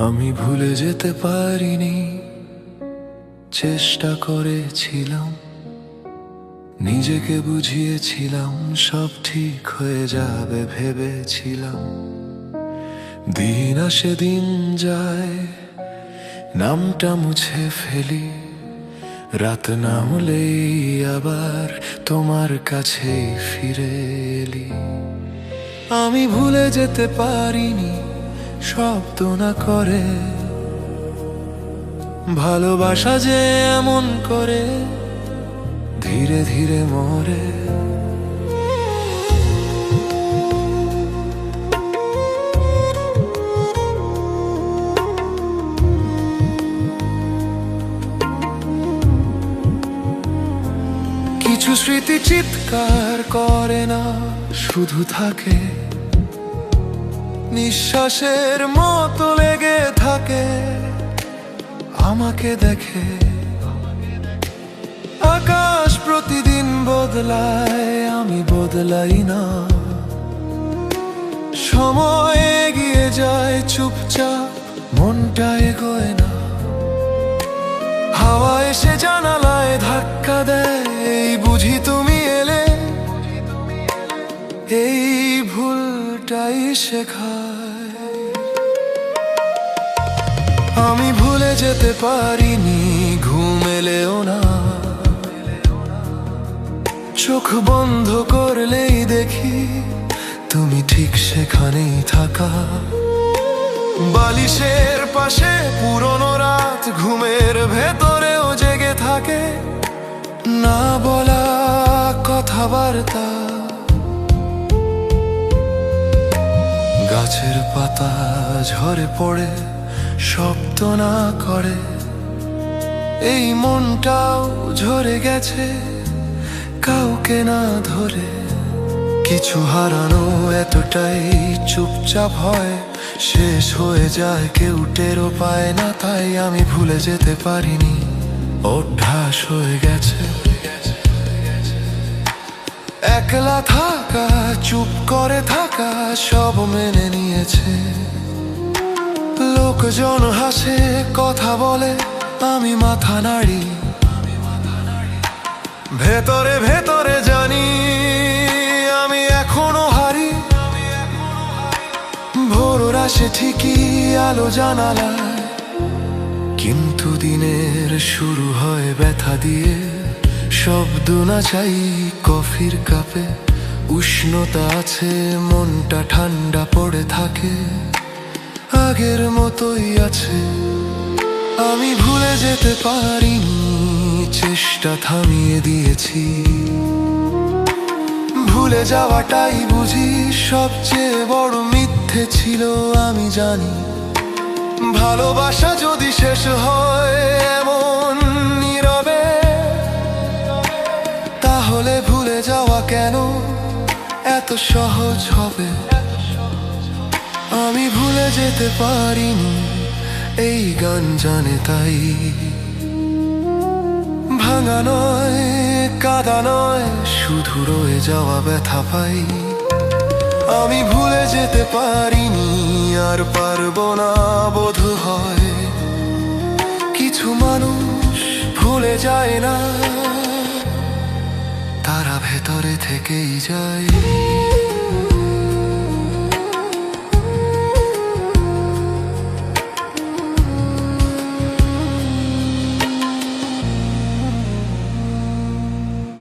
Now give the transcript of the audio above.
আমি ভুলে যেতে পারিনি, চেষ্টা করেছিলাম, নিজেকে বুঝিয়েছিলাম সব ঠিক হয়ে যাবে ভেবেছিলাম। দিন আসে দিন যায়, নামটা মুছে ফেলি, রাত না হলেই আবার তোমার কাছেই ফিরে এলি। আমি ভুলে যেতে পারিনি শব্দ না করে, ভালোবাসা যে এমন করে ধীরে ধীরে মরে। কিছু স্মৃতি চিৎকার করে না, শুধু থাকে নিঃশ্বাসের মতো লেগে থাকে। আমাকে দেখে আকাশ প্রতিদিন বদলায়, আমি বদলাই না। সময় এগিয়ে যায় চুপচাপ, মনটা এগোয় না। হাওয়া এসে জানালায় ধাক্কা দেয়, এই বুঝি তুমি এলে। এই ভুলটাই শেখায়। আমি ভুলে যেতে পারিনি, ঘুম এলেও না। চোখ বন্ধ করলেই দেখি তুমি ঠিক সেখানেই থাকা। বালিশের পাশে পুরনো রাত ঘুমের ভেতরেও জেগে থাকে। না বলা কথাবার্তা, গাছের পাতা ঝরে পড়ে শব্দ না করে। এই মনটাও ঝরে গেছে কাউকে না ধরে। কিছু হারানো এতটাই চুপচাপ হয়, শেষ হয়ে যায় কেউ টেরও পায় না। তাই আমি ভুলে যেতে পারিনি, অভ্যাস হয়ে গেছে। একলা থাকা, চুপ করে থাকা, সব মেনে নিয়েছে। লোকজন হাসে, কথা বলে, আমি মাথা নাড়ি। ভেতরে ভেতরে জানি আমি এখনো হারি। ভোর আসে ঠিকই আলো জানালায়, কিন্তু দিনের শুরু হয় ব্যথা দিয়ে। শব্দ না চাই কফির কাপে, উষ্ণতা আছে, মনটা ঠান্ডা পড়ে থাকে। আগের মতোই আছে, আমি ভুলে যেতে পারিনি, চেষ্টা থামিয়ে দিয়েছি। ভুলে যাওয়াটাই বুঝি সবচেয়ে বড় মিথ্যে ছিল। আমি জানি ভালোবাসা যদি শেষ হয় এমন নীরবে, তাহলে ভুলে যাওয়া কেন এত সহজ হবে। আমি ভুলে যেতে পারিনি, এই গান জানে তাই। ভাঙা নয়, কাদা নয়, শুধু রয়ে যাওয়া ব্যথা পাই। আমি ভুলে যেতে পারিনি, আর পারবো না বোধ হয়। কিছু মানুষ ভুলে যায় না, তারা ভেতরে থেকেই যায়।